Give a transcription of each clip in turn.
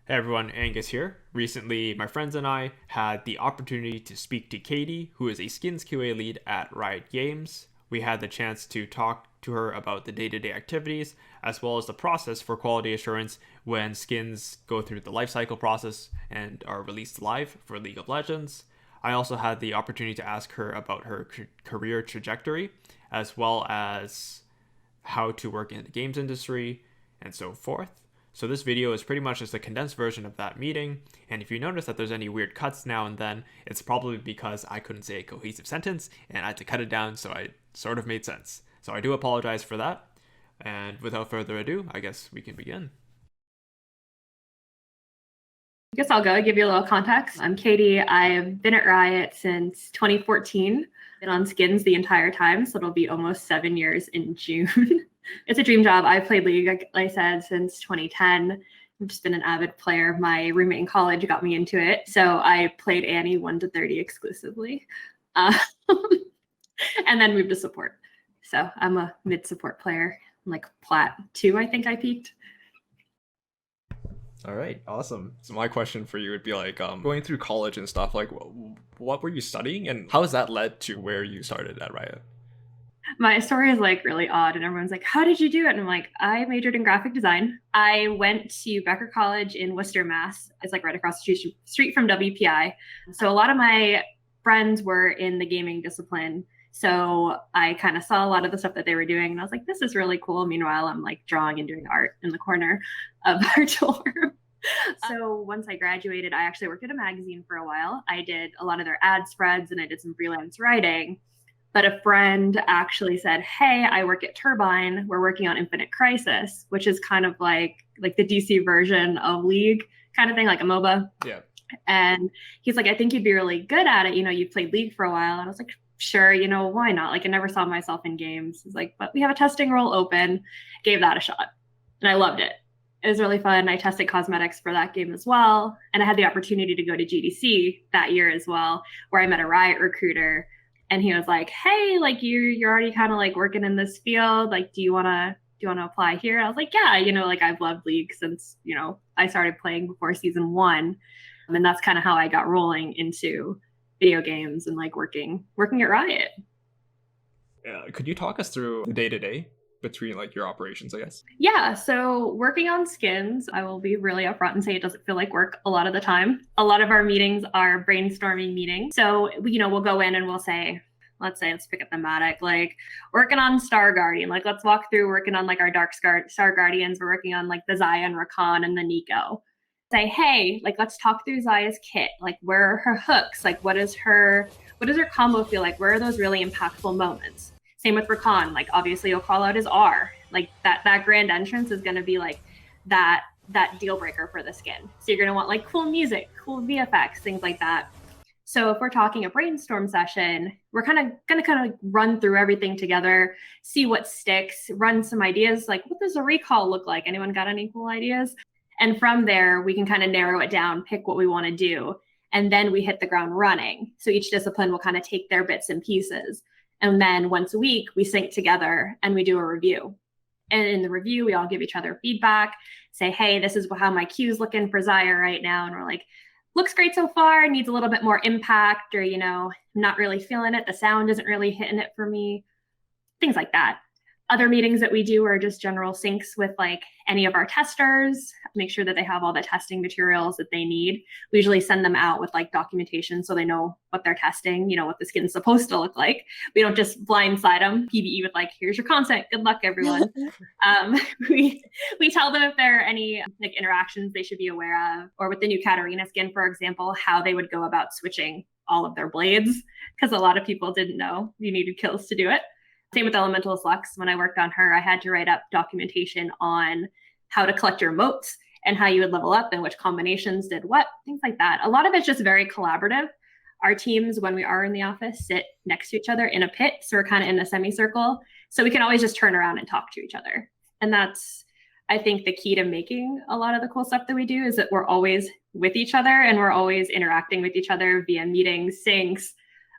Hey everyone, Angus here. Recently, my friends and I had the opportunity to speak to Katie, who is a skins QA lead at Riot Games. We had the chance to talk to her about the day-to-day activities, as well as the process for quality assurance when skins go through the lifecycle process and are released live for League of Legends. I also had the opportunity to ask her about her career trajectory, as well as how to work in the games industry, and so forth. So this video is pretty much just a condensed version of that meeting, and if you notice that there's any weird cuts now and then, it's probably because I couldn't say a cohesive sentence and I had to cut it down so it sort of made sense. So I do apologize for that, and without further ado, I guess we can begin. I guess I'll go give you a little context. I'm Katie. I've been at Riot since 2014. Been on skins the entire time, so it'll be almost 7 years in June. It's a dream job. I've played League, like I said, since 2010. I've just been an avid player. My roommate in college got me into it, so I played Annie 1 to 30 exclusively, uh, and then moved to support. So I'm a mid-support player, like Plat 2, I think I peaked. All right, awesome. So my question for you would be like, going through college and stuff, like, what were you studying, and how has that led to where you started at Riot? My story is like really odd, and everyone's like, "How did you do it?" And I'm like, "I majored in graphic design. I went to Becker College in Worcester, Mass. It's like right across the street from WPI. So a lot of my friends were in the gaming discipline. So I kind of saw a lot of the stuff that they were doing, and I was like, "This is really cool." Meanwhile, I'm like drawing and doing art in the corner of our dorm. So once I graduated, I actually worked at a magazine for a while. I did a lot of their ad spreads and I did some freelance writing. But a friend actually said, "Hey, I work at Turbine. We're working on Infinite Crisis," which is kind of like the DC version of League kind of thing, like a MOBA. Yeah. And he's like, "I think you'd be really good at it. You've played League for a while." And I was like, "Sure, why not?" Like I never saw myself in games. He's like, "But we have a testing role open." Gave that a shot. And I loved it. It was really fun. I tested cosmetics for that game as well. And I had the opportunity to go to GDC that year as well, where I met a Riot recruiter. And he was like, "Hey, like you're already kind of like working in this field. Like, do you wanna apply here?" I was like, "Yeah, like I've loved League since, I started playing before season one." And that's kind of how I got rolling into video games and like working at Riot. Could you talk us through the day to day between like your operations, I guess? Yeah, so working on skins, I will be really upfront and say it doesn't feel like work a lot of the time. A lot of our meetings are brainstorming meetings. So, we'll go in and we'll say, let's pick a thematic, like working on Star Guardian. Like, let's walk through working on like our Star Guardians. We're working on like the Xayah and Rakan and the Nico. Say, hey, like let's talk through Xayah's kit. Like, where are her hooks? Like, what does her combo feel like? Where are those really impactful moments? Same with Rakan. Like obviously you'll call out his R. Like that grand entrance is gonna be like that deal breaker for the skin. So you're gonna want like cool music, cool VFX, things like that. So if we're talking a brainstorm session, we're gonna run through everything together, see what sticks, run some ideas, like what does a recall look like? Anyone got any cool ideas? And from there, we can kind of narrow it down, pick what we want to do, and then we hit the ground running. So each discipline will kind of take their bits and pieces. And then once a week, we sync together and we do a review. And in the review, we all give each other feedback, say, hey, this is how my queue's looking for Xayah right now. And we're like, looks great so far, needs a little bit more impact, or, not really feeling it. The sound isn't really hitting it for me, things like that. Other meetings that we do are just general syncs with like any of our testers, make sure that they have all the testing materials that they need. We usually send them out with like documentation so they know what they're testing, what the skin's supposed to look like. We don't just blindside them. PBE with like, here's your content. Good luck, everyone. We tell them if there are any like interactions they should be aware of, or with the new Katarina skin, for example, how they would go about switching all of their blades, because a lot of people didn't know you needed kills to do it. Same with Elementalist Lux. When I worked on her, I had to write up documentation on how to collect your motes and how you would level up and which combinations did what, things like that. A lot of it's just very collaborative. Our teams, when we are in the office, sit next to each other in a pit. So we're kind of in a semicircle. So we can always just turn around and talk to each other. And that's, I think, the key to making a lot of the cool stuff that we do is that we're always with each other and we're always interacting with each other via meetings, syncs,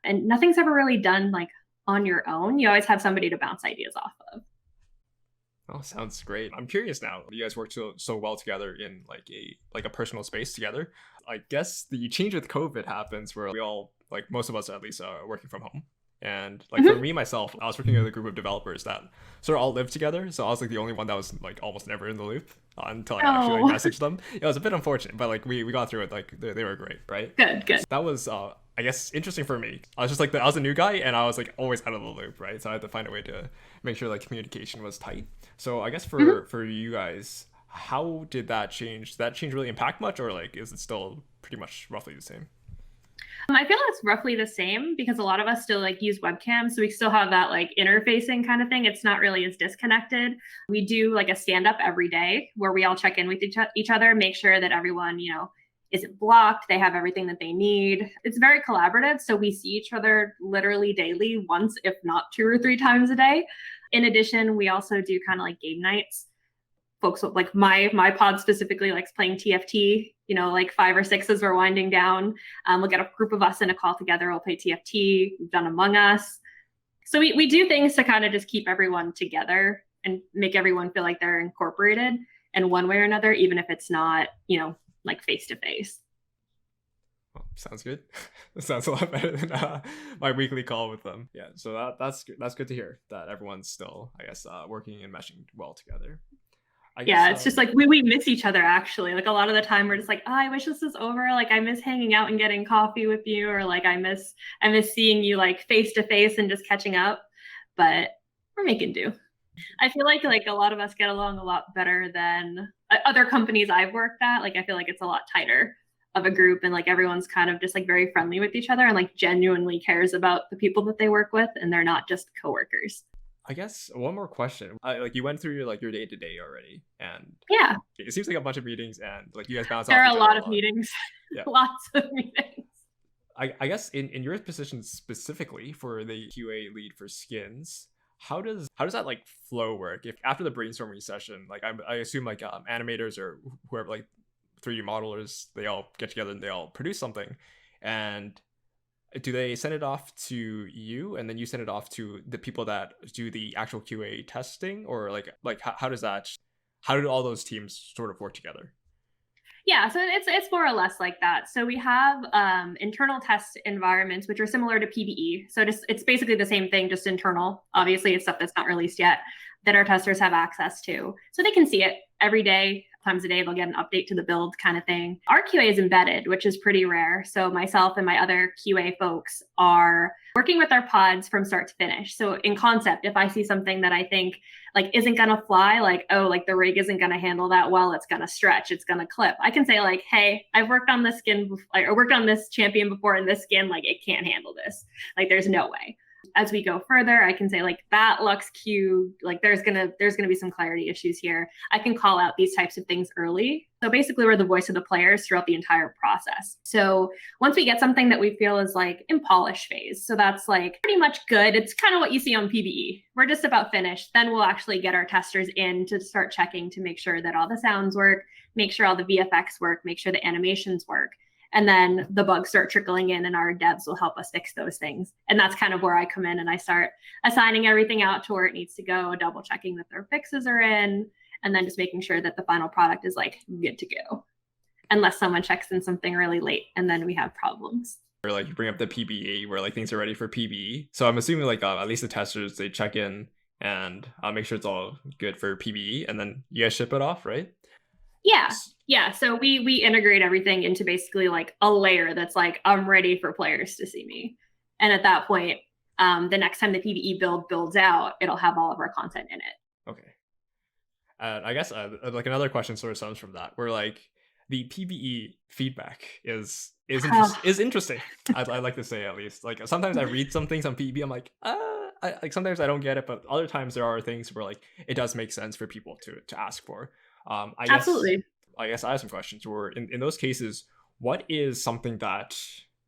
and nothing's ever really done like on your own. You always have somebody to bounce ideas off of. Oh, sounds great. I'm curious now. You guys work so well together in like a personal space together. I guess the change with COVID happens where we all, like most of us at least, are working from home. And like for me myself, I was working with a group of developers that sort of all lived together. So I was like the only one that was like almost never in the loop until I actually like, messaged them. It was a bit unfortunate, but like we got through it. Like they were great, right? Good. So that was I guess interesting for me. I was just like I was a new guy and I was like always out of the loop, right? So I had to find a way to make sure like communication was tight. So I guess for you guys, how did that change? Did that change really impact much, or like is it still pretty much roughly the same? I feel it's roughly the same because a lot of us still like use webcams. So we still have that like interfacing kind of thing. It's not really as disconnected. We do like a stand up every day where we all check in with each other, make sure that everyone, isn't blocked. They have everything that they need. It's very collaborative. So we see each other literally daily, once, if not 2 or 3 times a day. In addition, we also do kind of like game nights. Folks like my pod specifically likes playing TFT, like 5 or 6 as we're winding down. We'll get a group of us in a call together. We'll play TFT. We've done Among Us. So we do things to kind of just keep everyone together and make everyone feel like they're incorporated in one way or another, even if it's not, like face to face. Well, sounds good. That sounds a lot better than my weekly call with them. Yeah, so that's good to hear that everyone's still, I guess, working and meshing well together. It's just like we miss each other actually. Like a lot of the time we're just like, oh, I wish this was over. Like I miss hanging out and getting coffee with you, or like I miss seeing you like face to face and just catching up. But we're making do. I feel like a lot of us get along a lot better than other companies I've worked at. Like I feel like it's a lot tighter of a group, and like everyone's kind of just like very friendly with each other and like genuinely cares about the people that they work with, and they're not just coworkers. I guess one more question. Like you went through your day to day already, and yeah, it seems like a bunch of meetings, and like you guys bounce there off. There are a lot of meetings. Yeah. Lots of meetings. I guess in your position specifically for the QA lead for skins, how does that like flow work? If after the brainstorming session, like I assume like animators or whoever, like 3D modelers, they all get together and they all produce something, and do they send it off to you and then you send it off to the people that do the actual QA testing, or like how do all those teams sort of work together? Yeah, so it's more or less like that. So we have internal test environments, which are similar to PBE. So it's basically the same thing, just internal. Obviously, it's stuff that's not released yet that our testers have access to. So they can see it every day, times a day. They'll get an update to the build kind of thing. Our QA is embedded, which is pretty rare. So myself and my other QA folks are working with our pods from start to finish. So in concept, if I see something that I think like isn't going to fly, like, oh, like the rig isn't going to handle that well, it's going to stretch, it's going to clip, I can say like, hey, I've worked on this skin before, or worked on this champion before, and this skin, like it can't handle this. Like there's no way. As we go further, I can say like that Lux Q, like there's gonna be some clarity issues here. I can call out these types of things early. So basically we're the voice of the players throughout the entire process. So once we get something that we feel is like in polish phase, so that's like pretty much good. It's kind of what you see on PBE. We're just about finished. Then we'll actually get our testers in to start checking to make sure that all the sounds work, make sure all the VFX work, make sure the animations work. And then the bugs start trickling in and our devs will help us fix those things. And that's kind of where I come in and I start assigning everything out to where it needs to go, double checking that their fixes are in, and then just making sure that the final product is like good to go. Unless someone checks in something really late and then we have problems. Or like you bring up the PBE where like things are ready for PBE. So I'm assuming like at least the testers, they check in and make sure it's all good for PBE, and then you guys ship it off, right? Yeah. So we integrate everything into basically like a layer that's like, I'm ready for players to see me. And at that point, the next time the PBE build builds out, it'll have all of our content in it. Okay. I guess like another question sort of stems from that, where like the PBE feedback is interesting. I'd like to say, at least. Like sometimes I read some things on PBE, I'm like, like sometimes I don't get it, but other times there are things where like it does make sense for people to ask for. Absolutely. I guess I have some questions where in those cases, what is something that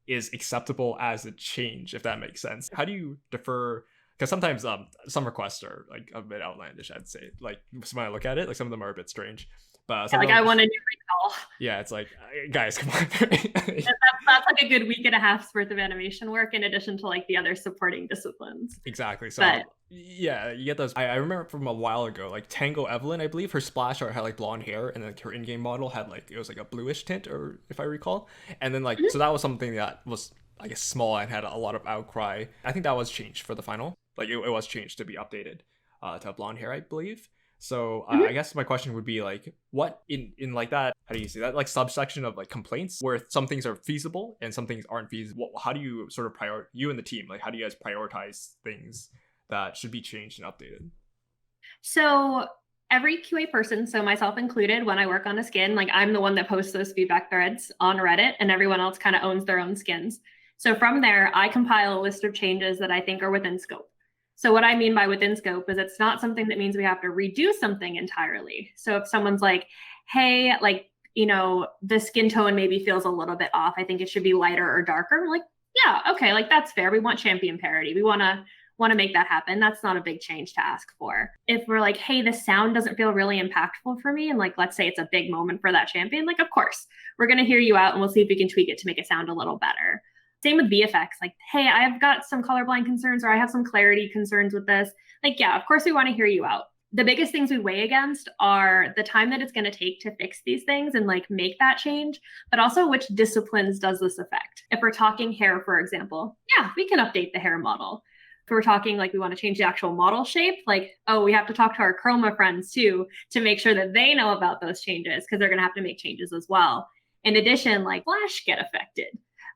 is acceptable as a change, if that makes sense? How do you defer? Because sometimes some requests are like a bit outlandish, I'd say. Like when I look at it, like some of them are a bit strange. But Yeah, like I want a new recall. Yeah, it's like, guys, come on. That's like a good week and a half's worth of animation work in addition to like the other supporting disciplines. Exactly. So But yeah, you get those. I remember from a while ago, like Tango Evelyn, I believe her splash art had like blonde hair, and then her in-game model had like, it was like a bluish tint, or if I recall. And then like, so that was something that was, I guess, small and had a lot of outcry. I think that was changed for the final. Like it was changed to be updated to have blonde hair, I believe. So I guess my question would be like, what in like that, how do you say that, like subsection of like complaints where some things are feasible and some things aren't feasible? How do you sort of you and the team, like how do you guys prioritize things that should be changed and updated? So every QA person, so myself included, when I work on a skin, like I'm the one that posts those feedback threads on Reddit, and everyone else kind of owns their own skins. So from there, I compile a list of changes that I think are within scope. So what I mean by within scope is it's not something that means we have to redo something entirely. So if someone's like, hey, like, you know, the skin tone maybe feels a little bit off, I think it should be lighter or darker. I'm like, yeah, okay, like that's fair. We want champion parity. We want to make that happen. That's not a big change to ask for. If we're like, hey, the sound doesn't feel really impactful for me, and like, let's say it's a big moment for that champion, like, of course, we're going to hear you out and we'll see if we can tweak it to make it sound a little better. Same with VFX. Like, hey, I've got some colorblind concerns, or I have some clarity concerns with this. Like, yeah, of course we want to hear you out. The biggest things we weigh against are the time that it's going to take to fix these things and like make that change, but also which disciplines does this affect? If we're talking hair, for example, yeah, we can update the hair model. If we're talking like we want to change the actual model shape, like, oh, we have to talk to our chroma friends too to make sure that they know about those changes, because they're going to have to make changes as well. In addition, like Flash get affected.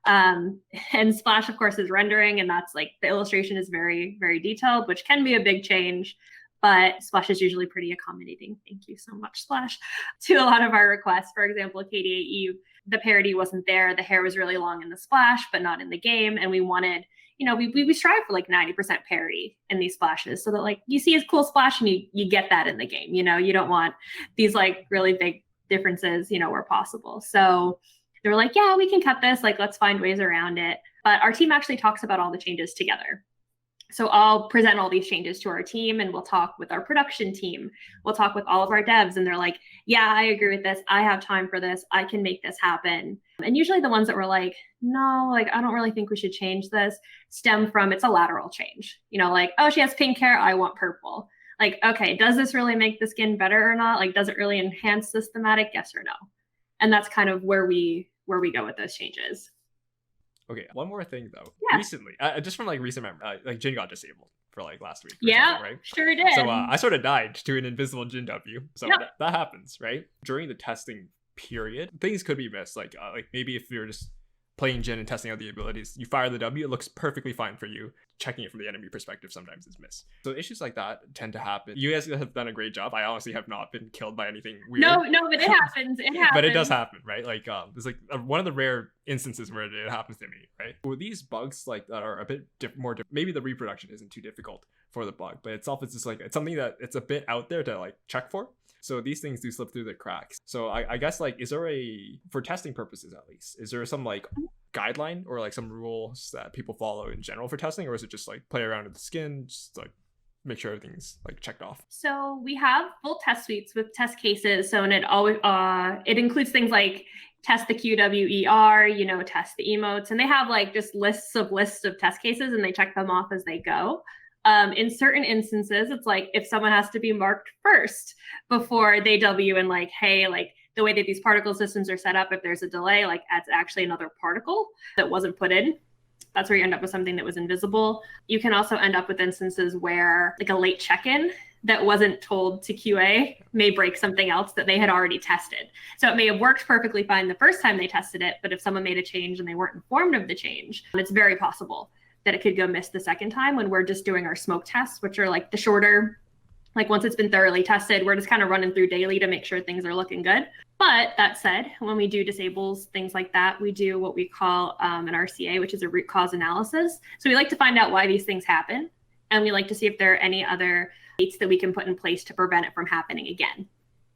And Splash, of course, is rendering, and that's like the illustration is very, very detailed, which can be a big change, but Splash is usually pretty accommodating. Thank you so much, Splash, to a lot of our requests. For example, KDAE, the parity wasn't there. The hair was really long in the Splash, but not in the game. And we wanted, you know, we strive for like 90% parity in these splashes so that like you see a cool splash and you get that in the game. You know, you don't want these like really big differences, you know, where possible. So they were like, yeah, we can cut this. Like, let's find ways around it. But our team actually talks about all the changes together. So I'll present all these changes to our team, and we'll talk with our production team. We'll talk with all of our devs, and they're like, yeah, I agree with this. I have time for this. I can make this happen. And usually the ones that were like, no, like, I don't really think we should change this, stem from it's a lateral change. You know, like, oh, she has pink hair. I want purple. Like, okay, does this really make the skin better or not? Like, does it really enhance this thematic? Yes or no? And that's kind of where we go with those changes. Okay, one more thing though. Yeah. Recently, just from like recent memory, like Jin got disabled for like last week. Yeah, right? Sure did. So I sort of died to an invisible Jin W. So Yep. that happens, right? During the testing period, things could be missed. Like maybe if you're just playing Jin and testing out the abilities, you fire the W, it looks perfectly fine for you. Checking it from the enemy perspective sometimes is missed. So issues like that tend to happen. You guys have done a great job. I honestly have not been killed by anything weird. No, but it happens. It happens. But it does happen, right? Like there's like one of the rare instances where it happens to me, right? With these bugs like that are a bit maybe the reproduction isn't too difficult for the bug, but itself is just like it's something that it's a bit out there to like check for. So these things do slip through the cracks. So I guess like, is there for testing purposes at least, is there some like guideline or like some rules that people follow in general for testing, or is it just like play around with the skin, just like make sure everything's like checked off? So we have full test suites with test cases. So and it always it includes things like test the QWER, you know, test the emotes, and they have like just lists of test cases, and they check them off as they go. In certain instances, it's like if someone has to be marked first before they W, and like, hey, like the way that these particle systems are set up, if there's a delay, like that's actually another particle that wasn't put in. That's where you end up with something that was invisible. You can also end up with instances where like a late check-in that wasn't told to QA may break something else that they had already tested. So it may have worked perfectly fine the first time they tested it, but if someone made a change and they weren't informed of the change, it's very possible that it could go miss the second time when we're just doing our smoke tests, which are like the shorter, like once it's been thoroughly tested, we're just kind of running through daily to make sure things are looking good. But that said, when we do disables, things like that, we do what we call an RCA, which is a root cause analysis. So we like to find out why these things happen. And we like to see if there are any other gates that we can put in place to prevent it from happening again.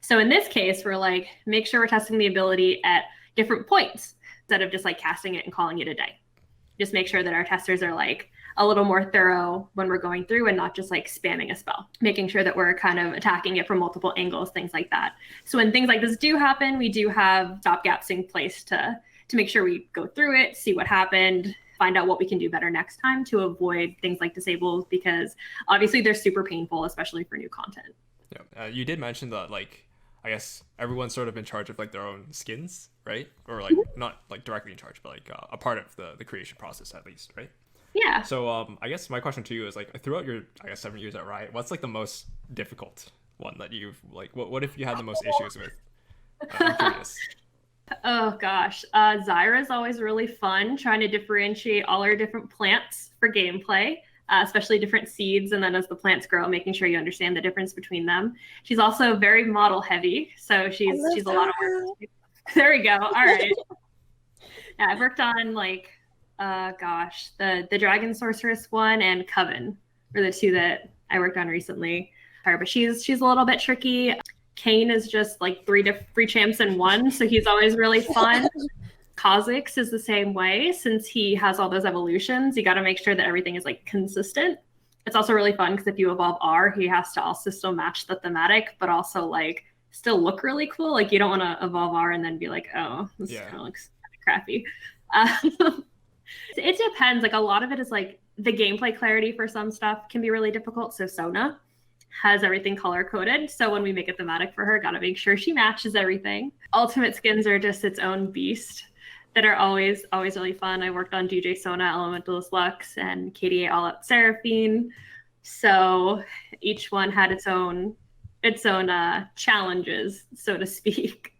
So in this case, we're like, make sure we're testing the ability at different points instead of just like casting it and calling it a day. Just make sure that our testers are like, a little more thorough when we're going through and not just like spamming a spell, making sure that we're kind of attacking it from multiple angles, things like that. So when things like this do happen, we do have stopgaps in place to make sure we go through it, see what happened, find out what we can do better next time to avoid things like disables, because obviously they're super painful, especially for new content. Yeah, you did mention that, like, I guess everyone's sort of in charge of like their own skins, right? Or like not like directly in charge, but like a part of the creation process at least, right? Yeah. So I guess my question to you is, like, throughout your, I guess, 7 years at Riot, what's like the most difficult one that you've, like, what if you had the most issues with? I'm curious. Oh gosh, Zyra is always really fun, trying to differentiate all our different plants for gameplay, especially different seeds, and then as the plants grow, making sure you understand the difference between them. She's also very model heavy, so she's a lot of work. There we go. All right. Yeah, I've worked on like, gosh, the Dragon Sorceress one and Coven were the two that I worked on recently. But she's a little bit tricky. Kane is just like three champs in one, so he's always really fun. Kha'Zix is the same way. Since he has all those evolutions, you got to make sure that everything is like consistent. It's also really fun because if you evolve R, he has to also still match the thematic, but also like still look really cool. Like you don't want to evolve R and then be like, oh, this kind of looks crappy. It depends. Like a lot of it is like the gameplay clarity for some stuff can be really difficult. So Sona has everything color coded. So when we make a thematic for her, got to make sure she matches everything. Ultimate skins are just its own beast that are always really fun. I worked on DJ Sona, Elementalist Lux, and KDA All Out Seraphine. So each one had its own challenges, so to speak.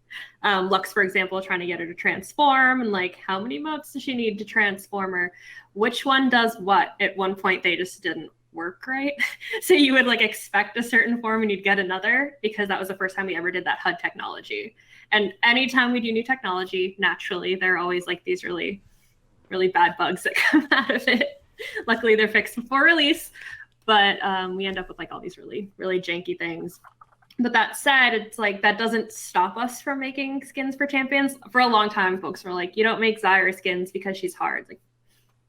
Lux, for example, trying to get her to transform, and like how many motes does she need to transform her? Which one does what? At one point, they just didn't work right. So you would like expect a certain form and you'd get another, because that was the first time we ever did that HUD technology. And anytime we do new technology, naturally, there are always like these really, really bad bugs that come out of it. Luckily, they're fixed before release, but we end up with like all these really, really janky things. But that said, it's like that doesn't stop us from making skins for champions. For a long time, folks were like, you don't make Zyra skins because she's hard. Like,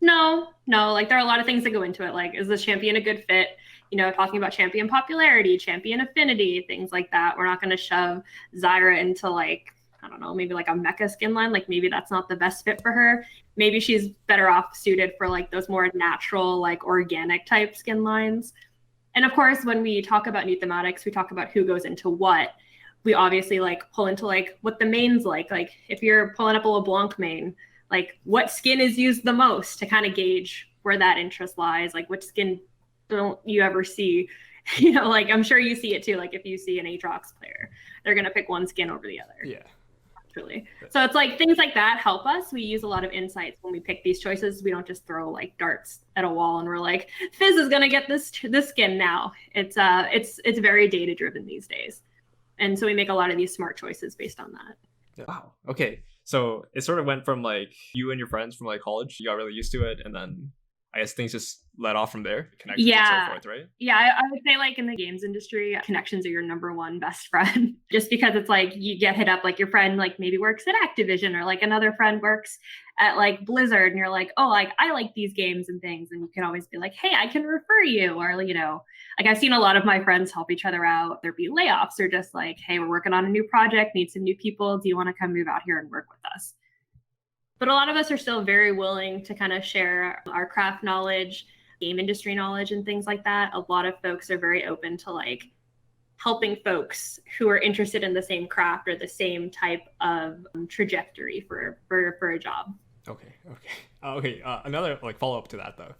no, like there are a lot of things that go into it. Like, is this champion a good fit? You know, talking about champion popularity, champion affinity, things like that. We're not going to shove Zyra into like, I don't know, maybe like a mecha skin line. Like maybe that's not the best fit for her. Maybe she's better off suited for like those more natural, like organic type skin lines. And of course, when we talk about new thematics, we talk about who goes into what. We obviously like pull into like what the main's like if you're pulling up a LeBlanc main, like what skin is used the most to kind of gauge where that interest lies. Like which skin don't you ever see? You know, like I'm sure you see it too. Like if you see an Aatrox player, they're going to pick one skin over the other. Yeah. Truly. So it's like things like that help us. We use a lot of insights when we pick these choices. We don't just throw like darts at a wall and we're like, Fizz is going to get this skin now. It's very data driven these days. And so we make a lot of these smart choices based on that. Wow. Okay. So it sort of went from like you and your friends from like college, you got really used to it, and then I guess things just let off from there, connections and so forth, right? Yeah, I would say like in the games industry, connections are your number one best friend. Just because it's like you get hit up, like your friend like maybe works at Activision, or like another friend works at like Blizzard, and you're like, oh, like I like these games and things, and you can always be like, hey, I can refer you, or you know, like I've seen a lot of my friends help each other out. There be layoffs, or just like, hey, we're working on a new project, need some new people. Do you want to come move out here and work with us? But a lot of us are still very willing to kind of share our craft knowledge, game industry knowledge, and things like that. A lot of folks are very open to like helping folks who are interested in the same craft or the same type of trajectory for a job. Okay. Another like follow up to that though.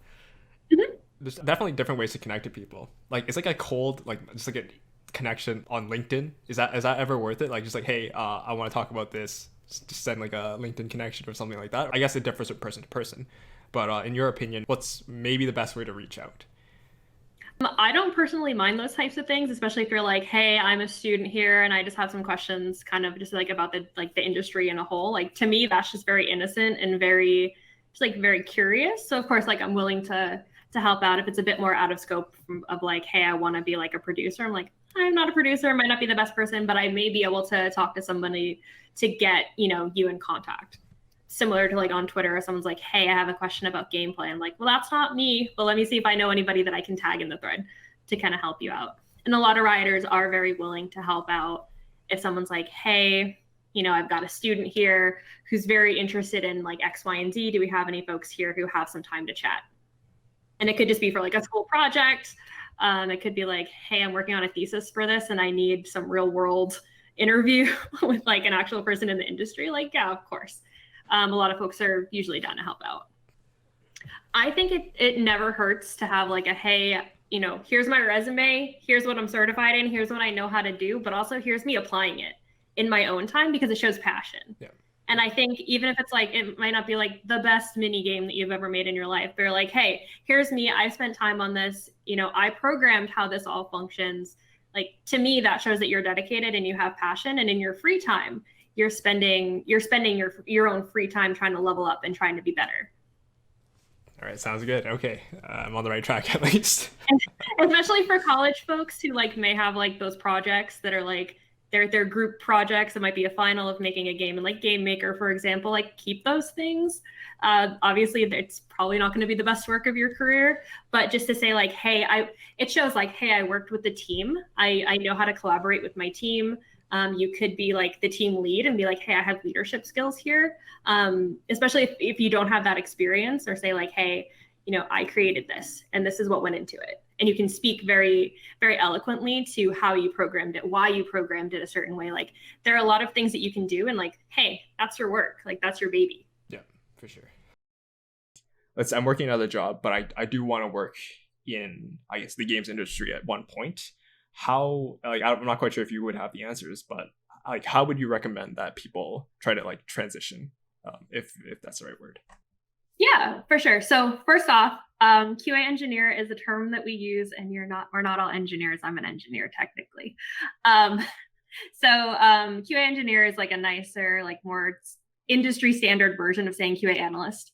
Mm-hmm. There's definitely different ways to connect to people. Like it's like a cold, like just like a connection on LinkedIn. Is that ever worth it? Like just like, hey, I want to talk about this. Just send like a LinkedIn connection or something like that. I guess it differs from person to person. But in your opinion, what's maybe the best way to reach out? I don't personally mind those types of things, especially if you're like, hey, I'm a student here and I just have some questions kind of just like about the industry in a whole. Like to me, that's just very innocent and very curious. So of course, like I'm willing to help out if it's a bit more out of scope of like, hey, I want to be like a producer. I'm like, I'm not a producer, might not be the best person, but I may be able to talk to somebody to get, you know, you in contact. similar to like on Twitter, or someone's like, hey, I have a question about gameplay. I'm like, well, that's not me, but let me see if I know anybody that I can tag in the thread to kind of help you out. And a lot of rioters are very willing to help out. If someone's like, hey, I've got a student here who's very interested in like X, Y, and Z. Do we have any folks here who have some time to chat? And it could just be for like a school project. It could be like, hey, I'm working on a thesis for this and I need some real world interview with like an actual person in the industry. Like, yeah, of course. A lot of folks are usually down to help out. I think it never hurts to have like a, hey, here's my resume, here's what I'm certified in, here's what I know how to do, but also here's me applying it in my own time because it shows passion. Yeah. And I think even if it's like, it might not be like the best mini game that you've ever made in your life, they're like, hey, here's me, I spent time on this, I programmed how this all functions. Like, to me, that shows that you're dedicated and you have passion, and in your free time, you're spending your own free time trying to level up and trying to be better. All right, sounds good. Okay, I'm on the right track at least. And especially for college folks who like may have like those projects that are like their group projects. It might be a final of making a game, and like Game Maker, for example, like keep those things. Obviously, it's probably not going to be the best work of your career, but just to say like, hey, it shows like, hey, I worked with the team. I know how to collaborate with my team. You could be like the team lead and be like, hey, I have leadership skills here. Especially if you don't have that experience, or say like, hey, I created this and this is what went into it. And you can speak very, very eloquently to how you programmed it, why you programmed it a certain way. Like, there are a lot of things that you can do, and like, hey, that's your work. Like, that's your baby. Yeah, for sure. I'm working another job, but I do want to work in, I guess, the games industry at one point. How, like, I'm not quite sure if you would have the answers, but like, how would you recommend that people try to like transition, if that's the right word? Yeah, for sure. So first off, QA engineer is a term that we use, and we're not all engineers. I'm an engineer technically. So QA engineer is like a nicer, like more industry standard version of saying QA analyst.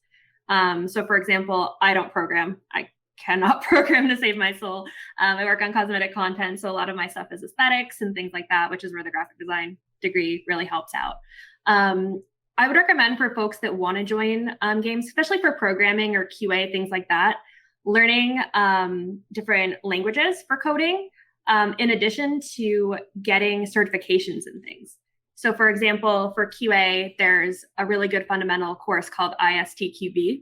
So for example, I don't program. I cannot program to save my soul. I work on cosmetic content, so a lot of my stuff is aesthetics and things like that, which is where the graphic design degree really helps out. I would recommend for folks that want to join games, especially for programming or QA, things like that, learning different languages for coding, in addition to getting certifications and things. So for example, for QA, there's a really good fundamental course called ISTQB.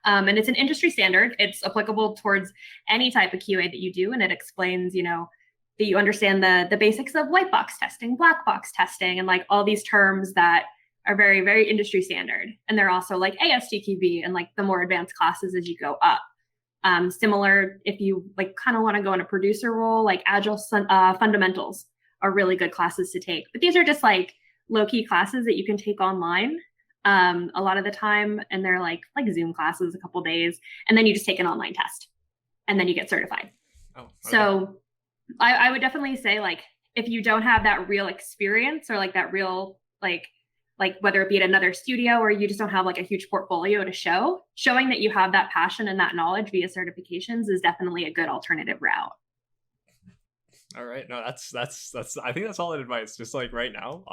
And it's an industry standard. It's applicable towards any type of QA that you do. And it explains, that you understand the basics of white box testing, black box testing, and like all these terms that are very, very industry standard. And they're also like ASTQB and like the more advanced classes as you go up. Similar, if you like kind of want to go in a producer role, like Agile fundamentals are really good classes to take. But these are just like low-key classes that you can take online a lot of the time. And they're like Zoom classes a couple days. And then you just take an online test and then you get certified. Oh, okay. So I would definitely say, like, if you don't have that real experience, or like that real, like whether it be at another studio, or you just don't have like a huge portfolio to showing that you have that passion and that knowledge via certifications is definitely a good alternative route. All right. No, that's I think that's solid advice. Just like right now,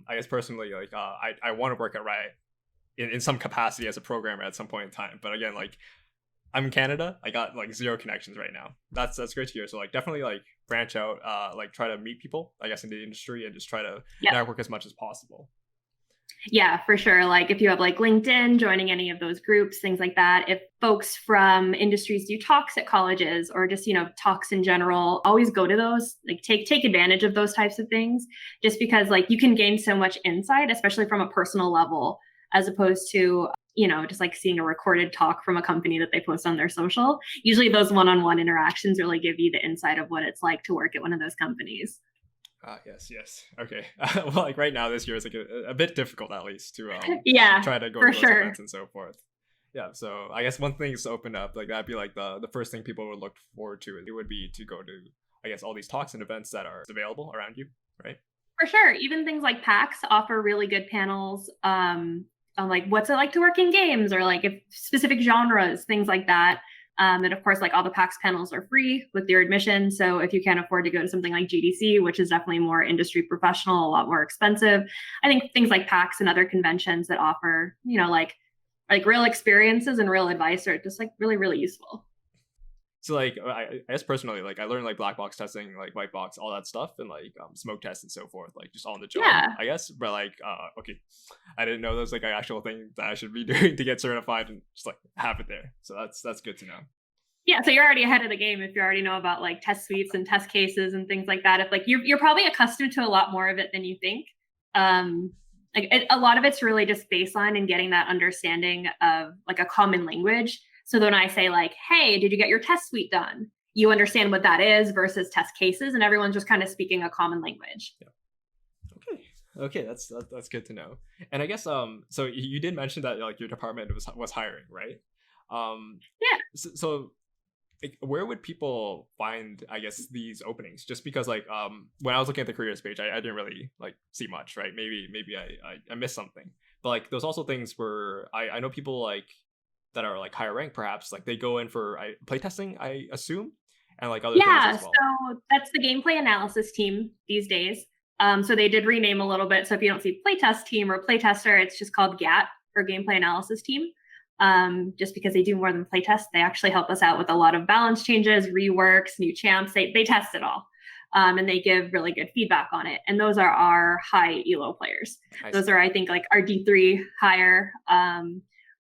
I guess personally, like, I want to work at Riot in some capacity as a programmer at some point in time. But again, like, I'm in Canada. I got like zero connections right now. That's great to hear. So like, definitely like branch out, like try to meet people, I guess, in the industry, and just try to network as much as possible. Yeah, for sure. Like if you have like LinkedIn, joining any of those groups, things like that. If folks from industries do talks at colleges, or just, talks in general, always go to those, like take advantage of those types of things, just because like you can gain so much insight, especially from a personal level, as opposed to, just like seeing a recorded talk from a company that they post on their social. Usually those one-on-one interactions really give you the insight of what it's like to work at one of those companies. Yes. Okay. Well, like right now, this year is like a bit difficult, at least, to try to go to those events and so forth. Yeah. So I guess one thing is to open up, like that'd be like the first thing people would look forward to. It would be to go to, I guess, all these talks and events that are available around you, right? For sure. Even things like PAX offer really good panels on like what's it like to work in games, or like if specific genres, things like that. And of course, like all the PAX panels are free with your admission. So if you can't afford to go to something like GDC, which is definitely more industry professional, a lot more expensive, I think things like PAX and other conventions that offer, like real experiences and real advice are just like really, really useful. So like I guess personally, like I learned like black box testing, like white box, all that stuff, and like smoke tests and so forth, like just on the job, Yeah. I guess. But like okay, I didn't know there's like an actual thing that I should be doing to get certified, and just like have it there. So that's good to know. Yeah, so you're already ahead of the game if you already know about like test suites and test cases and things like that. If like you're probably accustomed to a lot more of it than you think. A lot of it's really just baseline and getting that understanding of like a common language. So then I say like, hey, did you get your test suite done? You understand what that is versus test cases, and everyone's just kind of speaking a common language. Yeah. Okay, that's good to know. And I guess so you did mention that like your department was hiring, right? Yeah. So like, where would people find, I guess, these openings? Just because like when I was looking at the careers page, I didn't really like see much, right? Maybe I missed something. But like there's also things where I know people like that are like higher rank, perhaps like they go in for playtesting, I assume, and like other things as well. So that's the gameplay analysis team these days. So they did rename a little bit. So if you don't see playtest team or playtester, it's just called GAT or gameplay analysis team. Just because they do more than playtest, they actually help us out with a lot of balance changes, reworks, new champs. They test it all. And they give really good feedback on it. And those are our high elo players. Those are, I think, like our D3 higher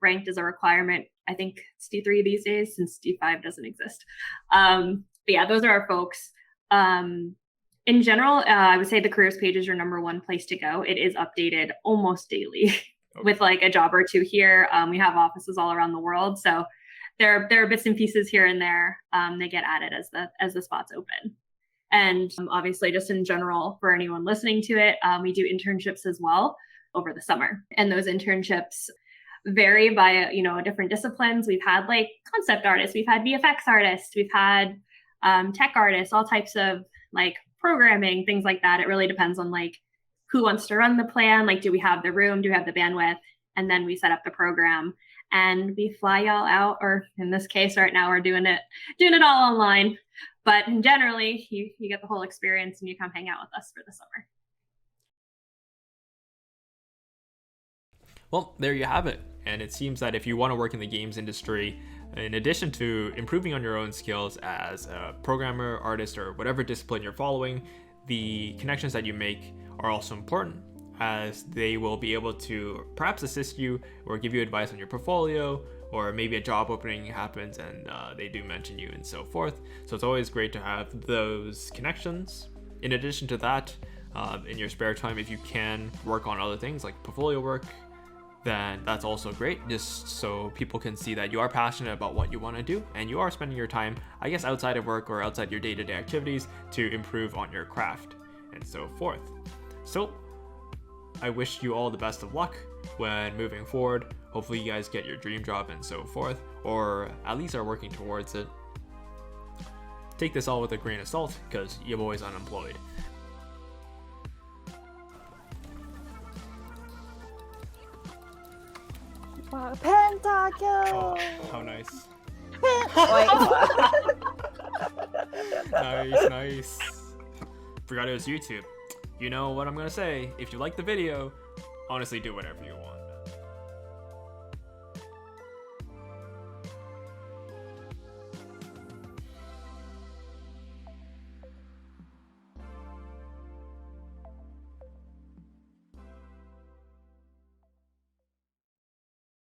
ranked as a requirement. I think it's D3 these days since D5 doesn't exist. But yeah, those are our folks. In general, I would say the careers page is your number one place to go. It is updated almost daily. Okay. With like a job or two here. We have offices all around the world. So there are bits and pieces here and there. They get added as the spots open. And obviously, just in general, for anyone listening to it, we do internships as well over the summer. And those internships vary by, different disciplines. We've had like concept artists, we've had VFX artists, we've had tech artists, all types of like programming, things like that. It really depends on like who wants to run the plan, like do we have the room, do we have the bandwidth, and then we set up the program and we fly y'all out, or in this case right now we're doing it all online, but generally you get the whole experience and you come hang out with us for the summer. Well, there you have it. And it seems that if you want to work in the games industry, in addition to improving on your own skills as a programmer, artist, or whatever discipline you're following, the connections that you make are also important, as they will be able to perhaps assist you or give you advice on your portfolio, or maybe a job opening happens and they do mention you and so forth. So it's always great to have those connections. In addition to that, in your spare time, if you can work on other things like portfolio work, then that's also great, just so people can see that you are passionate about what you want to do and you are spending your time, I guess, outside of work or outside your day-to-day activities to improve on your craft and so forth. So I wish you all the best of luck when moving forward. Hopefully you guys get your dream job and so forth, or at least are working towards it. Take this all with a grain of salt, because you're always unemployed. Pentakill! Oh, how nice. Nice. Forgot it was YouTube. You know what I'm gonna say. If you like the video, honestly do whatever you want.